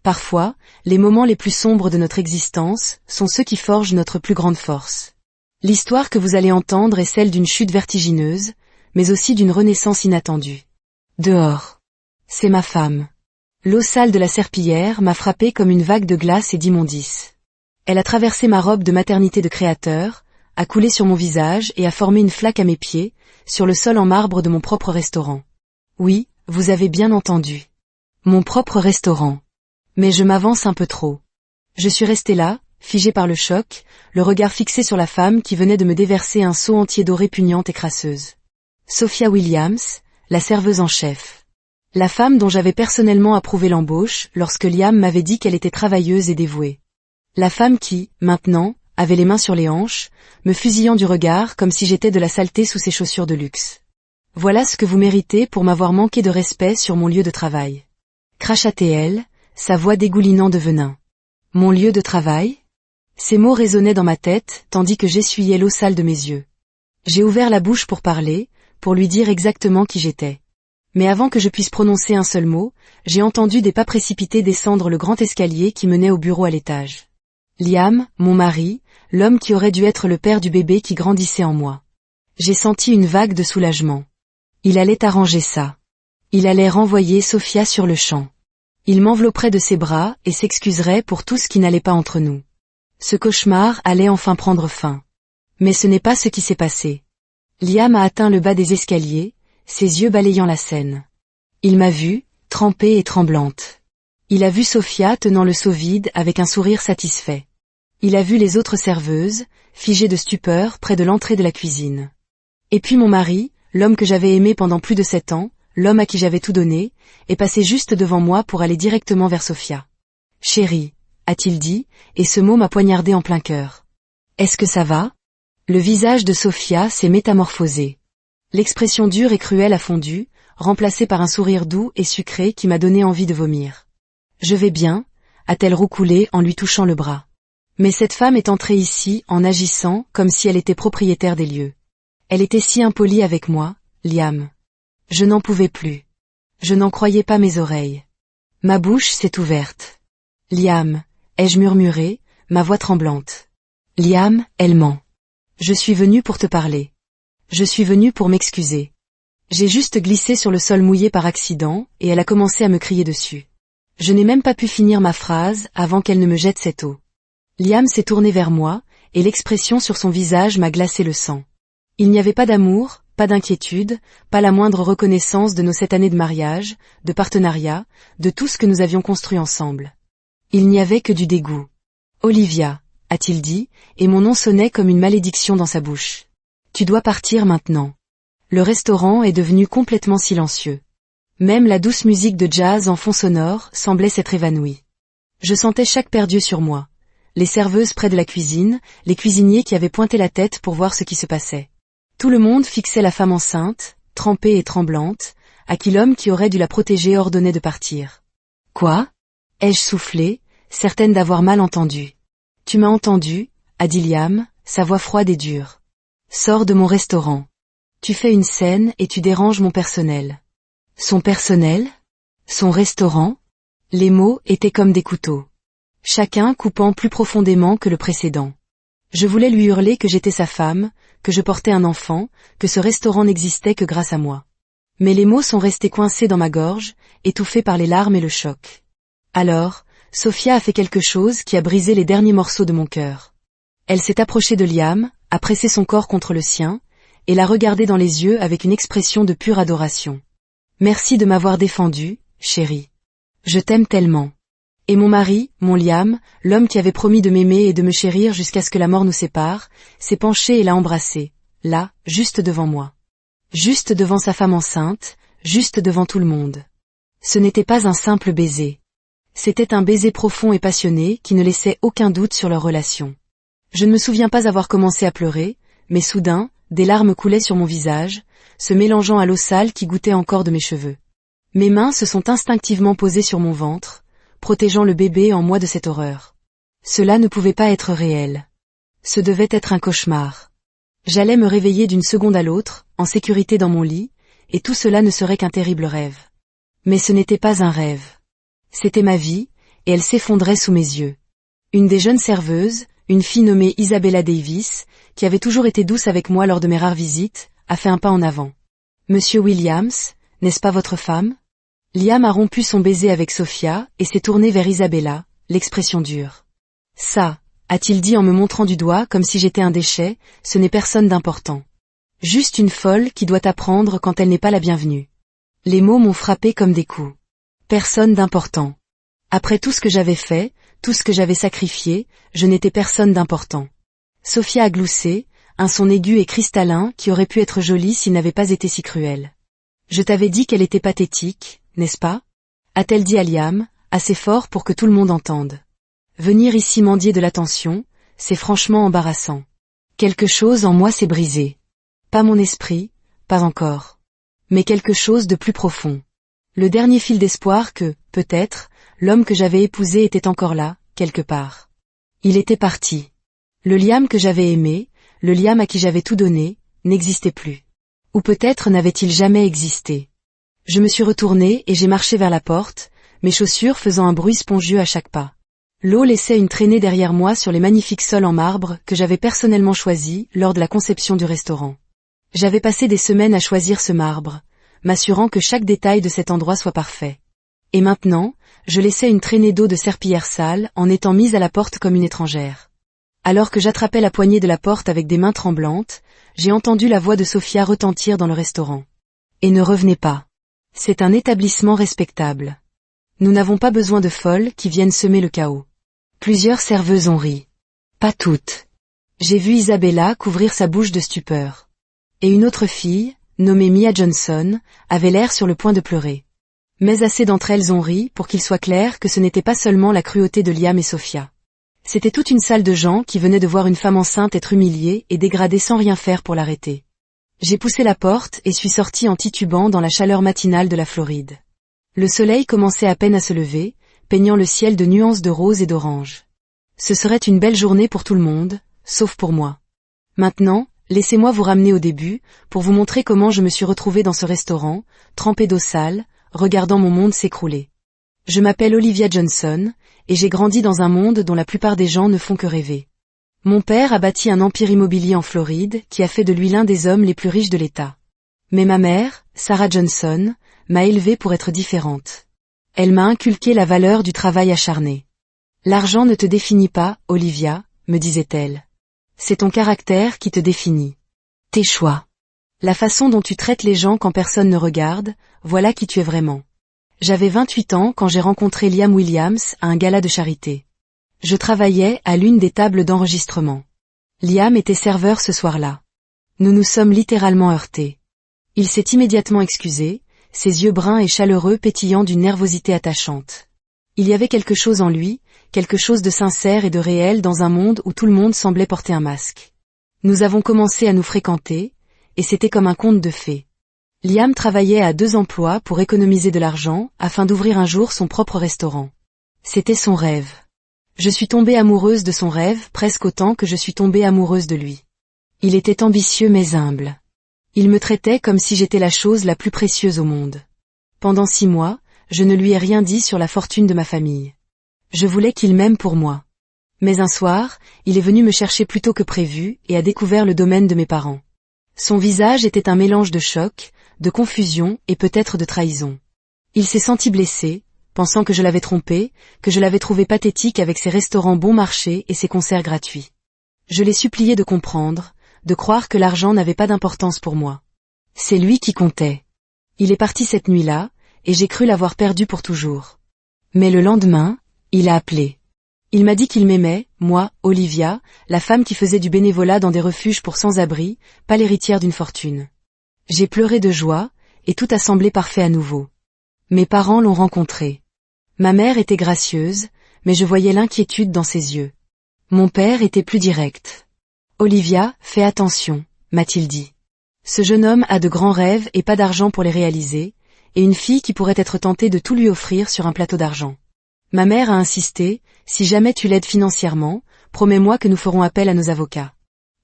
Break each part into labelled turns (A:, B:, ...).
A: Parfois, les moments les plus sombres de notre existence sont ceux qui forgent notre plus grande force. L'histoire que vous allez entendre est celle d'une chute vertigineuse, mais aussi d'une renaissance inattendue. Dehors. C'est ma femme. L'eau sale de la serpillière m'a frappé comme une vague de glace et d'immondice. Elle a traversé ma robe de maternité de créateur, a coulé sur mon visage et a formé une flaque à mes pieds, sur le sol en marbre de mon propre restaurant. Oui, vous avez bien entendu. Mon propre restaurant. Mais je m'avance un peu trop. Je suis resté là, figé par le choc, le regard fixé sur la femme qui venait de me déverser un seau entier d'eau répugnante et crasseuse. Sophia Williams, la serveuse en chef. La femme dont j'avais personnellement approuvé l'embauche lorsque Liam m'avait dit qu'elle était travailleuse et dévouée. La femme qui, maintenant, avait les mains sur les hanches, me fusillant du regard comme si j'étais de la saleté sous ses chaussures de luxe. Voilà ce que vous méritez pour m'avoir manqué de respect sur mon lieu de travail. Crachatait-elle, sa voix dégoulinant de venin. Mon lieu de travail ? Ces mots résonnaient dans ma tête, tandis que j'essuyais l'eau sale de mes yeux. J'ai ouvert la bouche pour parler, pour lui dire exactement qui j'étais. Mais avant que je puisse prononcer un seul mot, j'ai entendu des pas précipités descendre le grand escalier qui menait au bureau à l'étage. Liam, mon mari, l'homme qui aurait dû être le père du bébé qui grandissait en moi. J'ai senti une vague de soulagement. Il allait arranger ça. Il allait renvoyer Sophia sur le champ. Il m'envelopperait de ses bras et s'excuserait pour tout ce qui n'allait pas entre nous. Ce cauchemar allait enfin prendre fin. Mais ce n'est pas ce qui s'est passé. Liam a atteint le bas des escaliers, ses yeux balayant la scène. Il m'a vue, trempée et tremblante. Il a vu Sophia tenant le seau vide avec un sourire satisfait. Il a vu les autres serveuses, figées de stupeur près de l'entrée de la cuisine. Et puis mon mari, l'homme que j'avais aimé pendant plus de 7 ans, l'homme à qui j'avais tout donné, est passé juste devant moi pour aller directement vers Sophia. « Chérie », a-t-il dit, et ce mot m'a poignardé en plein cœur. « Est-ce que ça va ?» Le visage de Sophia s'est métamorphosé. L'expression dure et cruelle a fondu, remplacée par un sourire doux et sucré qui m'a donné envie de vomir. « Je vais bien », a-t-elle roucoulé en lui touchant le bras. Mais cette femme est entrée ici en agissant comme si elle était propriétaire des lieux. Elle était si impolie avec moi, Liam. Je n'en pouvais plus. Je n'en croyais pas mes oreilles. Ma bouche s'est ouverte. « Liam », ai-je murmuré, ma voix tremblante. « Liam, elle ment. Je suis venue pour te parler. Je suis venue pour m'excuser. » J'ai juste glissé sur le sol mouillé par accident et elle a commencé à me crier dessus. Je n'ai même pas pu finir ma phrase avant qu'elle ne me jette cette eau. Liam s'est tourné vers moi, et l'expression sur son visage m'a glacé le sang. Il n'y avait pas d'amour, pas d'inquiétude, pas la moindre reconnaissance de nos 7 années de mariage, de partenariat, de tout ce que nous avions construit ensemble. Il n'y avait que du dégoût. « Olivia », a-t-il dit, et mon nom sonnait comme une malédiction dans sa bouche. « Tu dois partir maintenant. » Le restaurant est devenu complètement silencieux. Même la douce musique de jazz en fond sonore semblait s'être évanouie. Je sentais chaque paire d'yeux sur moi. Les serveuses près de la cuisine, les cuisiniers qui avaient pointé la tête pour voir ce qui se passait. Tout le monde fixait la femme enceinte, trempée et tremblante, à qui l'homme qui aurait dû la protéger ordonnait de partir. « Quoi ?» ai-je soufflé, certaine d'avoir mal entendu. « Tu m'as entendu ?» a dit Liam, sa voix froide et dure. « Sors de mon restaurant. Tu fais une scène et tu déranges mon personnel. » Son personnel ? Son restaurant ? Les mots étaient comme des couteaux. Chacun coupant plus profondément que le précédent. Je voulais lui hurler que j'étais sa femme, que je portais un enfant, que ce restaurant n'existait que grâce à moi. Mais les mots sont restés coincés dans ma gorge, étouffés par les larmes et le choc. Alors, Sophia a fait quelque chose qui a brisé les derniers morceaux de mon cœur. Elle s'est approchée de Liam, a pressé son corps contre le sien, et l'a regardé dans les yeux avec une expression de pure adoration. « Merci de m'avoir défendu, chérie. Je t'aime tellement. » Et mon mari, mon Liam, l'homme qui avait promis de m'aimer et de me chérir jusqu'à ce que la mort nous sépare, s'est penché et l'a embrassé, là, juste devant moi. Juste devant sa femme enceinte, juste devant tout le monde. Ce n'était pas un simple baiser. C'était un baiser profond et passionné qui ne laissait aucun doute sur leur relation. Je ne me souviens pas avoir commencé à pleurer, mais soudain, des larmes coulaient sur mon visage, se mélangeant à l'eau sale qui goûtait encore de mes cheveux. Mes mains se sont instinctivement posées sur mon ventre, protégeant le bébé en moi de cette horreur. Cela ne pouvait pas être réel. Ce devait être un cauchemar. J'allais me réveiller d'une seconde à l'autre, en sécurité dans mon lit, et tout cela ne serait qu'un terrible rêve. Mais ce n'était pas un rêve. C'était ma vie, et elle s'effondrait sous mes yeux. Une des jeunes serveuses, une fille nommée Isabella Davis, qui avait toujours été douce avec moi lors de mes rares visites, a fait un pas en avant. Monsieur Williams, n'est-ce pas votre femme? Liam a rompu son baiser avec Sophia et s'est tourné vers Isabella, l'expression dure. Ça, a-t-il dit en me montrant du doigt comme si j'étais un déchet, ce n'est personne d'important. Juste une folle qui doit apprendre quand elle n'est pas la bienvenue. Les mots m'ont frappé comme des coups. Personne d'important. Après tout ce que j'avais fait, tout ce que j'avais sacrifié, je n'étais personne d'important. Sophia a gloussé, un son aigu et cristallin qui aurait pu être joli s'il n'avait pas été si cruel. Je t'avais dit qu'elle était pathétique, n'est-ce pas? A-t-elle dit à Liam, assez fort pour que tout le monde entende. Venir ici mendier de l'attention, c'est franchement embarrassant. Quelque chose en moi s'est brisé. Pas mon esprit, pas encore. Mais quelque chose de plus profond. Le dernier fil d'espoir que, peut-être, l'homme que j'avais épousé était encore là, quelque part. Il était parti. Le Liam que j'avais aimé, le Liam à qui j'avais tout donné, n'existait plus. Ou peut-être n'avait-il jamais existé. Je me suis retournée et j'ai marché vers la porte, mes chaussures faisant un bruit spongieux à chaque pas. L'eau laissait une traînée derrière moi sur les magnifiques sols en marbre que j'avais personnellement choisis lors de la conception du restaurant. J'avais passé des semaines à choisir ce marbre, m'assurant que chaque détail de cet endroit soit parfait. Et maintenant, je laissais une traînée d'eau de serpillière sale en étant mise à la porte comme une étrangère. Alors que j'attrapais la poignée de la porte avec des mains tremblantes, j'ai entendu la voix de Sophia retentir dans le restaurant. Et ne revenez pas. C'est un établissement respectable. Nous n'avons pas besoin de folles qui viennent semer le chaos. Plusieurs serveuses ont ri. Pas toutes. J'ai vu Isabella couvrir sa bouche de stupeur. Et une autre fille, nommée Mia Johnson, avait l'air sur le point de pleurer. Mais assez d'entre elles ont ri pour qu'il soit clair que ce n'était pas seulement la cruauté de Liam et Sophia. C'était toute une salle de gens qui venaient de voir une femme enceinte être humiliée et dégradée sans rien faire pour l'arrêter. J'ai poussé la porte et suis sorti en titubant dans la chaleur matinale de la Floride. Le soleil commençait à peine à se lever, peignant le ciel de nuances de rose et d'orange. Ce serait une belle journée pour tout le monde, sauf pour moi. Maintenant, laissez-moi vous ramener au début, pour vous montrer comment je me suis retrouvé dans ce restaurant, trempé d'eau sale, regardant mon monde s'écrouler. Je m'appelle Olivia Johnson, et j'ai grandi dans un monde dont la plupart des gens ne font que rêver. Mon père a bâti un empire immobilier en Floride qui a fait de lui l'un des hommes les plus riches de l'État. Mais ma mère, Sarah Johnson, m'a élevée pour être différente. Elle m'a inculqué la valeur du travail acharné. L'argent ne te définit pas, Olivia, me disait-elle. C'est ton caractère qui te définit. Tes choix. La façon dont tu traites les gens quand personne ne regarde, voilà qui tu es vraiment. J'avais 28 ans quand j'ai rencontré Liam Williams à un gala de charité. Je travaillais à l'une des tables d'enregistrement. Liam était serveur ce soir-là. Nous nous sommes littéralement heurtés. Il s'est immédiatement excusé, ses yeux bruns et chaleureux pétillant d'une nervosité attachante. Il y avait quelque chose en lui, quelque chose de sincère et de réel dans un monde où tout le monde semblait porter un masque. Nous avons commencé à nous fréquenter, et c'était comme un conte de fées. Liam travaillait à 2 emplois pour économiser de l'argent afin d'ouvrir un jour son propre restaurant. C'était son rêve. Je suis tombée amoureuse de son rêve presque autant que je suis tombée amoureuse de lui. Il était ambitieux mais humble. Il me traitait comme si j'étais la chose la plus précieuse au monde. Pendant 6 mois, je ne lui ai rien dit sur la fortune de ma famille. Je voulais qu'il m'aime pour moi. Mais un soir, il est venu me chercher plus tôt que prévu et a découvert le domaine de mes parents. Son visage était un mélange de choc, de confusion et peut-être de trahison. Il s'est senti blessé, pensant que je l'avais trompé, que je l'avais trouvé pathétique avec ses restaurants bon marché et ses concerts gratuits. Je l'ai supplié de comprendre, de croire que l'argent n'avait pas d'importance pour moi. C'est lui qui comptait. Il est parti cette nuit-là, et j'ai cru l'avoir perdu pour toujours. Mais le lendemain, il a appelé. Il m'a dit qu'il m'aimait, moi, Olivia, la femme qui faisait du bénévolat dans des refuges pour sans-abri, pas l'héritière d'une fortune. J'ai pleuré de joie, et tout a semblé parfait à nouveau. Mes parents l'ont rencontré. Ma mère était gracieuse, mais je voyais l'inquiétude dans ses yeux. Mon père était plus direct. Olivia, fais attention, m'a-t-il dit. Ce jeune homme a de grands rêves et pas d'argent pour les réaliser, et une fille qui pourrait être tentée de tout lui offrir sur un plateau d'argent. Ma mère a insisté, si jamais tu l'aides financièrement, promets-moi que nous ferons appel à nos avocats.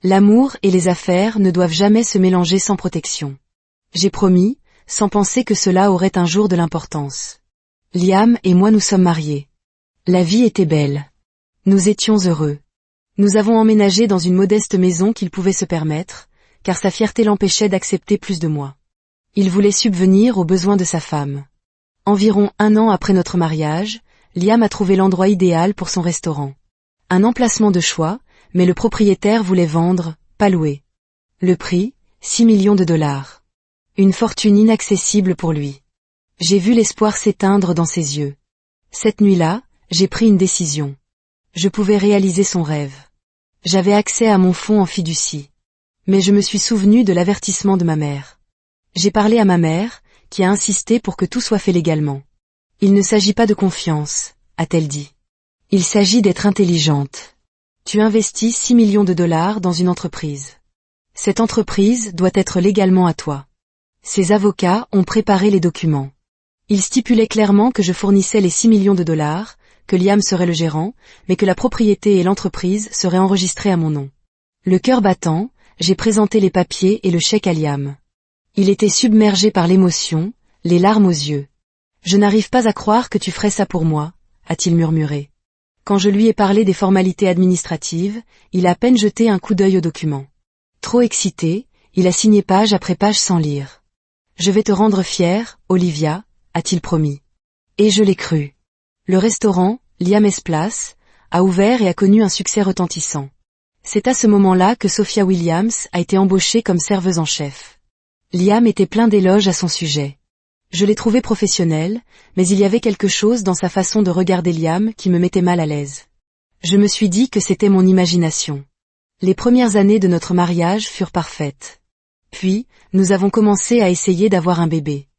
A: L'amour et les affaires ne doivent jamais se mélanger sans protection. J'ai promis, sans penser que cela aurait un jour de l'importance. Liam et moi nous sommes mariés. La vie était belle. Nous étions heureux. Nous avons emménagé dans une modeste maison qu'il pouvait se permettre, car sa fierté l'empêchait d'accepter plus de moi. Il voulait subvenir aux besoins de sa femme. Environ 1 an après notre mariage, Liam a trouvé l'endroit idéal pour son restaurant. Un emplacement de choix, mais le propriétaire voulait vendre, pas louer. Le prix, 6 millions de dollars. Une fortune inaccessible pour lui. J'ai vu l'espoir s'éteindre dans ses yeux. Cette nuit-là, j'ai pris une décision. Je pouvais réaliser son rêve. J'avais accès à mon fonds en fiducie. Mais je me suis souvenu de l'avertissement de ma mère. J'ai parlé à ma mère, qui a insisté pour que tout soit fait légalement. Il ne s'agit pas de confiance, a-t-elle dit. Il s'agit d'être intelligente. Tu investis 6 millions de dollars dans une entreprise. Cette entreprise doit être légalement à toi. Ses avocats ont préparé les documents. Ils stipulaient clairement que je fournissais les 6 millions de dollars, que Liam serait le gérant, mais que la propriété et l'entreprise seraient enregistrées à mon nom. Le cœur battant, j'ai présenté les papiers et le chèque à Liam. Il était submergé par l'émotion, les larmes aux yeux. « Je n'arrive pas à croire que tu ferais ça pour moi », a-t-il murmuré. Quand je lui ai parlé des formalités administratives, il a à peine jeté un coup d'œil aux documents. Trop excité, il a signé page après page sans lire. « Je vais te rendre fière, Olivia », a-t-il promis. Et je l'ai cru. Le restaurant, Liam's Place, a ouvert et a connu un succès retentissant. C'est à ce moment-là que Sophia Williams a été embauchée comme serveuse en chef. Liam était plein d'éloges à son sujet. Je l'ai trouvé professionnel, mais il y avait quelque chose dans sa façon de regarder Liam qui me mettait mal à l'aise. Je me suis dit que c'était mon imagination. Les premières années de notre mariage furent parfaites. Puis, nous avons commencé à essayer d'avoir un bébé.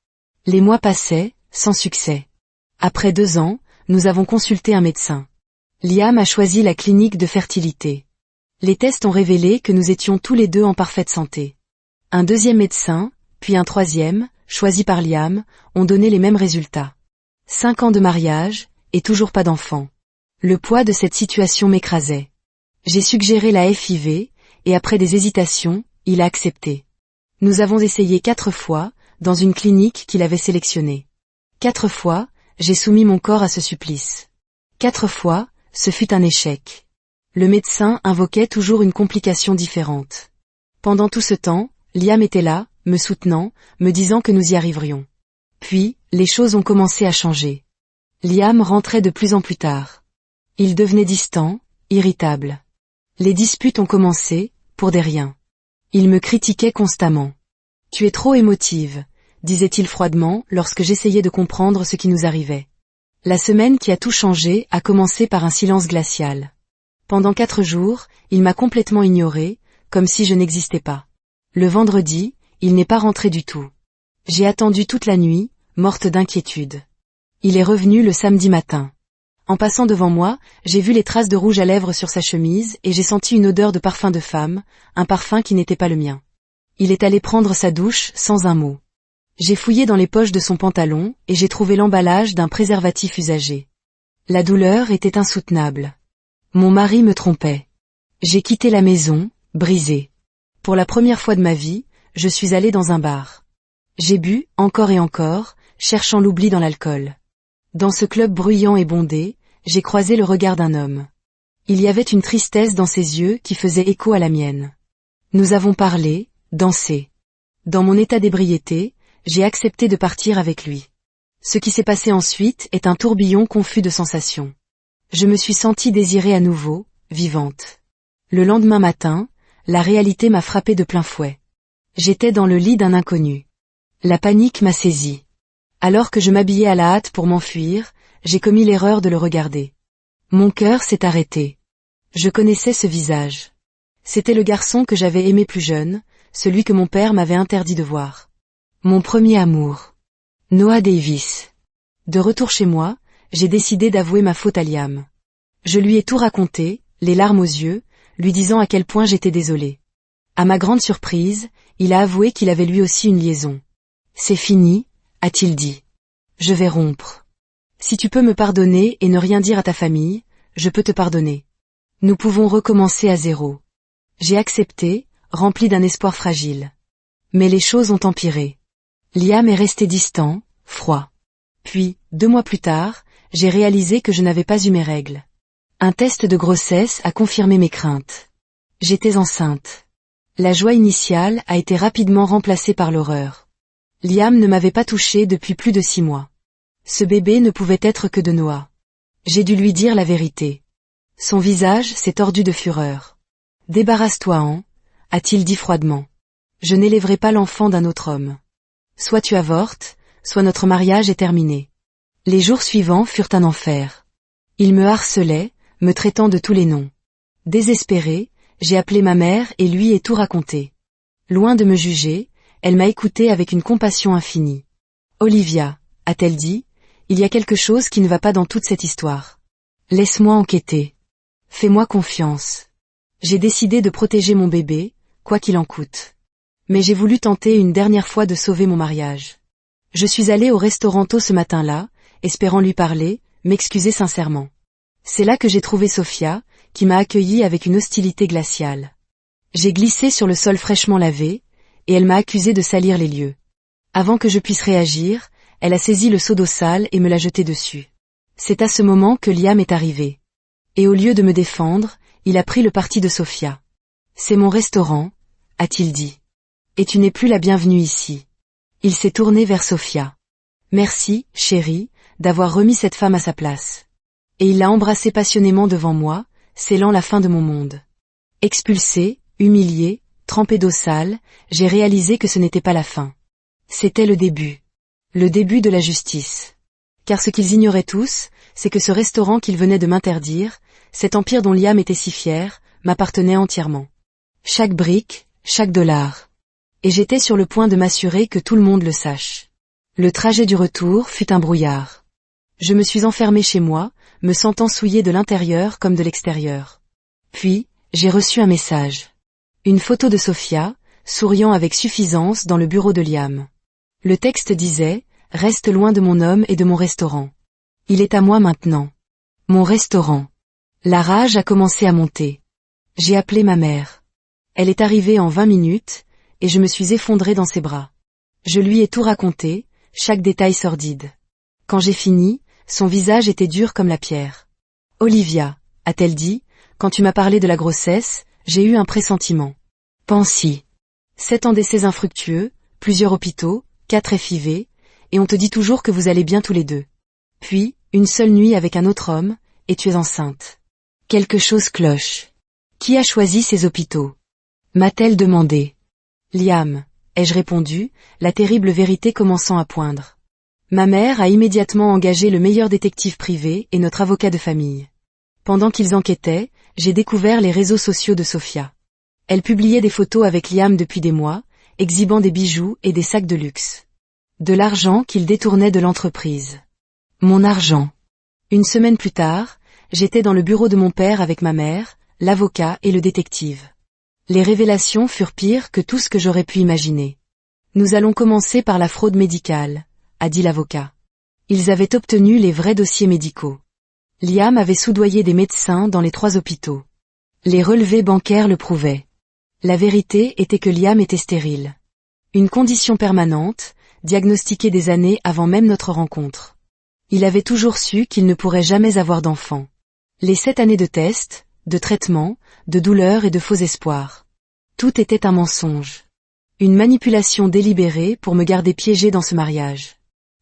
A: Les mois passaient, sans succès. Après 2 ans, nous avons consulté un médecin. Liam a choisi la clinique de fertilité. Les tests ont révélé que nous étions tous les deux en parfaite santé. Un deuxième médecin, puis un troisième, choisi par Liam, ont donné les mêmes résultats. 5 ans de mariage, et toujours pas d'enfant. Le poids de cette situation m'écrasait. J'ai suggéré la FIV, et après des hésitations, il a accepté. Nous avons essayé 4 fois, dans une clinique qu'il avait sélectionnée. 4 fois, j'ai soumis mon corps à ce supplice. 4 fois, ce fut un échec. Le médecin invoquait toujours une complication différente. Pendant tout ce temps, Liam était là, me soutenant, me disant que nous y arriverions. Puis, les choses ont commencé à changer. Liam rentrait de plus en plus tard. Il devenait distant, irritable. Les disputes ont commencé, pour des riens. Il me critiquait constamment. « Tu es trop émotive », disait-il froidement lorsque j'essayais de comprendre ce qui nous arrivait. La semaine qui a tout changé a commencé par un silence glacial. Pendant 4 jours, il m'a complètement ignoré, comme si je n'existais pas. Le vendredi, il n'est pas rentré du tout. J'ai attendu toute la nuit, morte d'inquiétude. Il est revenu le samedi matin. En passant devant moi, j'ai vu les traces de rouge à lèvres sur sa chemise et j'ai senti une odeur de parfum de femme, un parfum qui n'était pas le mien. Il est allé prendre sa douche sans un mot. J'ai fouillé dans les poches de son pantalon et j'ai trouvé l'emballage d'un préservatif usagé. La douleur était insoutenable. Mon mari me trompait. J'ai quitté la maison, brisée. Pour la première fois de ma vie, je suis allé dans un bar. J'ai bu, encore et encore, cherchant l'oubli dans l'alcool. Dans ce club bruyant et bondé, j'ai croisé le regard d'un homme. Il y avait une tristesse dans ses yeux qui faisait écho à la mienne. Nous avons parlé, dansé. Dans mon état d'ébriété, j'ai accepté de partir avec lui. Ce qui s'est passé ensuite est un tourbillon confus de sensations. Je me suis sentie désirée à nouveau, vivante. Le lendemain matin, la réalité m'a frappée de plein fouet. J'étais dans le lit d'un inconnu. La panique m'a saisie. Alors que je m'habillais à la hâte pour m'enfuir, j'ai commis l'erreur de le regarder. Mon cœur s'est arrêté. Je connaissais ce visage. C'était le garçon que j'avais aimé plus jeune, celui que mon père m'avait interdit de voir. Mon premier amour. Noah Davis. De retour chez moi, j'ai décidé d'avouer ma faute à Liam. Je lui ai tout raconté, les larmes aux yeux, lui disant à quel point j'étais désolée. À ma grande surprise, il a avoué qu'il avait lui aussi une liaison. « C'est fini », a-t-il dit. « Je vais rompre. Si tu peux me pardonner et ne rien dire à ta famille, je peux te pardonner. Nous pouvons recommencer à zéro. » J'ai accepté, rempli d'un espoir fragile. Mais les choses ont empiré. Liam est resté distant, froid. Puis, 2 mois plus tard, j'ai réalisé que je n'avais pas eu mes règles. Un test de grossesse a confirmé mes craintes. J'étais enceinte. La joie initiale a été rapidement remplacée par l'horreur. Liam ne m'avait pas touchée depuis plus de 6 mois. Ce bébé ne pouvait être que de Noah. J'ai dû lui dire la vérité. Son visage s'est tordu de fureur. « Débarrasse-toi, hein », a-t-il dit froidement. Je n'élèverai pas l'enfant d'un autre homme. Soit tu avortes, soit notre mariage est terminé. Les jours suivants furent un enfer. Il me harcelait, me traitant de tous les noms. Désespérée, j'ai appelé ma mère et lui ai tout raconté. Loin de me juger, elle m'a écouté avec une compassion infinie. « Olivia », a-t-elle dit, « il y a quelque chose qui ne va pas dans toute cette histoire. Laisse-moi enquêter. Fais-moi confiance. J'ai décidé de protéger mon bébé, quoi qu'il en coûte. Mais j'ai voulu tenter une dernière fois de sauver mon mariage. Je suis allée au restaurant tôt ce matin-là, espérant lui parler, m'excuser sincèrement. C'est là que j'ai trouvé Sophia, qui m'a accueillie avec une hostilité glaciale. J'ai glissé sur le sol fraîchement lavé, et elle m'a accusé de salir les lieux. Avant que je puisse réagir, elle a saisi le seau d'eau sale et me l'a jeté dessus. C'est à ce moment que Liam est arrivé. Et au lieu de me défendre, il a pris le parti de Sophia. « C'est mon restaurant », a-t-il dit. « Et tu n'es plus la bienvenue ici. » Il s'est tourné vers Sophia. « Merci, chérie, d'avoir remis cette femme à sa place. » Et il l'a embrassée passionnément devant moi, scellant la fin de mon monde. Expulsée, humiliée, trempée d'eau sale, j'ai réalisé que ce n'était pas la fin. C'était le début. Le début de la justice. Car ce qu'ils ignoraient tous, c'est que ce restaurant qu'ils venaient de m'interdire, cet empire dont Liam était si fier, m'appartenait entièrement. Chaque brique, chaque dollar. Et j'étais sur le point de m'assurer que tout le monde le sache. Le trajet du retour fut un brouillard. Je me suis enfermée chez moi, me sentant souillée de l'intérieur comme de l'extérieur. Puis, j'ai reçu un message. Une photo de Sophia, souriant avec suffisance dans le bureau de Liam. Le texte disait « Reste loin de mon homme et de mon restaurant. Il est à moi maintenant. Mon restaurant. » La rage a commencé à monter. J'ai appelé ma mère. Elle est arrivée en 20 minutes, et je me suis effondrée dans ses bras. Je lui ai tout raconté, chaque détail sordide. Quand j'ai fini, son visage était dur comme la pierre. « Olivia », a-t-elle dit, « quand tu m'as parlé de la grossesse, j'ai eu un pressentiment. Pense-y. 7 ans d'essais infructueux, plusieurs hôpitaux, 4 FIV, et on te dit toujours que vous allez bien tous les deux. Puis, une seule nuit avec un autre homme, et tu es enceinte. Quelque chose cloche. Qui a choisi ces hôpitaux ? M'a-t-elle demandé. Liam, ai-je répondu, la terrible vérité commençant à poindre. Ma mère a immédiatement engagé le meilleur détective privé et notre avocat de famille. Pendant qu'ils enquêtaient, j'ai découvert les réseaux sociaux de Sophia. Elle publiait des photos avec Liam depuis des mois, exhibant des bijoux et des sacs de luxe. De l'argent qu'il détournait de l'entreprise. Mon argent. Une semaine plus tard, j'étais dans le bureau de mon père avec ma mère, l'avocat et le détective. Les révélations furent pires que tout ce que j'aurais pu imaginer. Nous allons commencer par la fraude médicale, a dit l'avocat. Ils avaient obtenu les vrais dossiers médicaux. Liam avait soudoyé des médecins dans les 3 hôpitaux. Les relevés bancaires le prouvaient. La vérité était que Liam était stérile. Une condition permanente, diagnostiquée des années avant même notre rencontre. Il avait toujours su qu'il ne pourrait jamais avoir d'enfant. Les 7 années de tests, de traitements, de douleurs et de faux espoirs. Tout était un mensonge. Une manipulation délibérée pour me garder piégée dans ce mariage.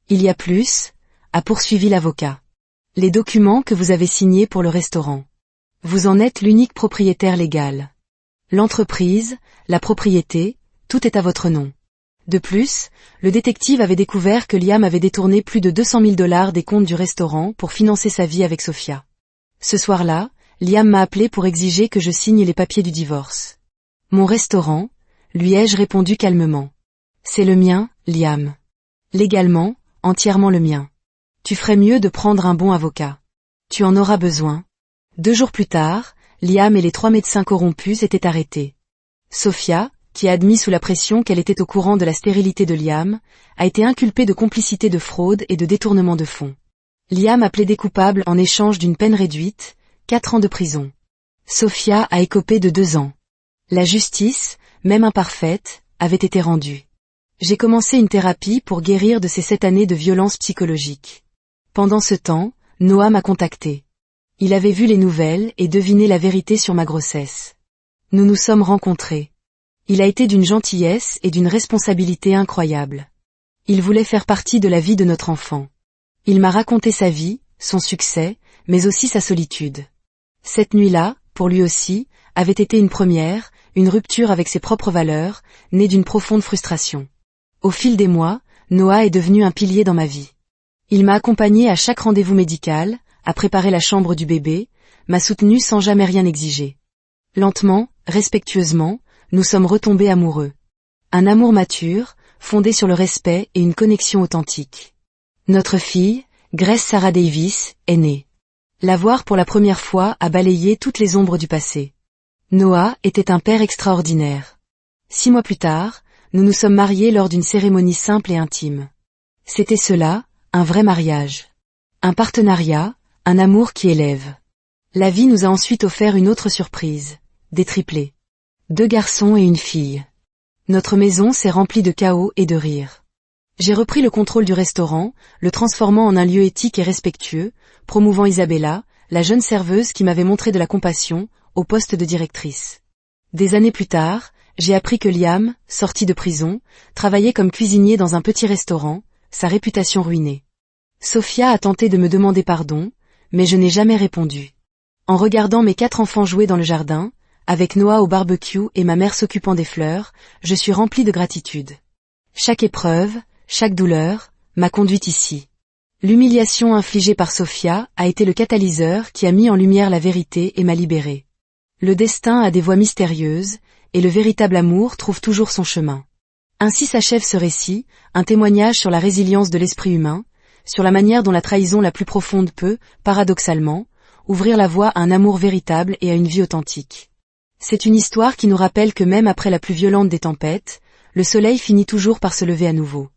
A: Il y a plus, a poursuivi l'avocat. Les documents que vous avez signés pour le restaurant. Vous en êtes l'unique propriétaire légal. L'entreprise, la propriété, tout est à votre nom. De plus, le détective avait découvert que Liam avait détourné plus de 200 000 $ des comptes du restaurant pour financer sa vie avec Sophia. Ce soir-là, Liam m'a appelé pour exiger que je signe les papiers du divorce. Mon restaurant, lui ai-je répondu calmement. C'est le mien, Liam. Légalement, entièrement le mien. Tu ferais mieux de prendre un bon avocat. Tu en auras besoin. 2 jours plus tard, Liam et les 3 médecins corrompus étaient arrêtés. Sophia, qui a admis sous la pression qu'elle était au courant de la stérilité de Liam, a été inculpée de complicité de fraude et de détournement de fonds. Liam a plaidé coupable en échange d'une peine réduite, 4 ans de prison. Sophia a écopé de 2 ans. La justice, même imparfaite, avait été rendue. J'ai commencé une thérapie pour guérir de ces 7 années de violence psychologique. Pendant ce temps, Noah m'a contacté. Il avait vu les nouvelles et deviné la vérité sur ma grossesse. Nous nous sommes rencontrés. Il a été d'une gentillesse et d'une responsabilité incroyable. Il voulait faire partie de la vie de notre enfant. Il m'a raconté sa vie, son succès, mais aussi sa solitude. Cette nuit-là, pour lui aussi, avait été une première, une rupture avec ses propres valeurs, née d'une profonde frustration. Au fil des mois, Noah est devenu un pilier dans ma vie. Il m'a accompagné à chaque rendez-vous médical, a préparé la chambre du bébé, m'a soutenu sans jamais rien exiger. Lentement, respectueusement, nous sommes retombés amoureux. Un amour mature, fondé sur le respect et une connexion authentique. Notre fille, Grace Sarah Davis, est née. La voir pour la première fois a balayé toutes les ombres du passé. Noah était un père extraordinaire. 6 mois plus tard, nous nous sommes mariés lors d'une cérémonie simple et intime. C'était cela, un vrai mariage. Un partenariat, un amour qui élève. La vie nous a ensuite offert une autre surprise, des triplés. 2 garçons et une fille. Notre maison s'est remplie de chaos et de rires. J'ai repris le contrôle du restaurant, le transformant en un lieu éthique et respectueux, promouvant Isabella, la jeune serveuse qui m'avait montré de la compassion, au poste de directrice. Des années plus tard, j'ai appris que Liam, sorti de prison, travaillait comme cuisinier dans un petit restaurant, sa réputation ruinée. Sophia a tenté de me demander pardon, mais je n'ai jamais répondu. En regardant mes 4 enfants jouer dans le jardin, avec Noah au barbecue et ma mère s'occupant des fleurs, je suis remplie de gratitude. Chaque épreuve, chaque douleur, m'a conduite ici. L'humiliation infligée par Sophia a été le catalyseur qui a mis en lumière la vérité et m'a libérée. Le destin a des voies mystérieuses, et le véritable amour trouve toujours son chemin. Ainsi s'achève ce récit, un témoignage sur la résilience de l'esprit humain, sur la manière dont la trahison la plus profonde peut, paradoxalement, ouvrir la voie à un amour véritable et à une vie authentique. C'est une histoire qui nous rappelle que même après la plus violente des tempêtes, le soleil finit toujours par se lever à nouveau.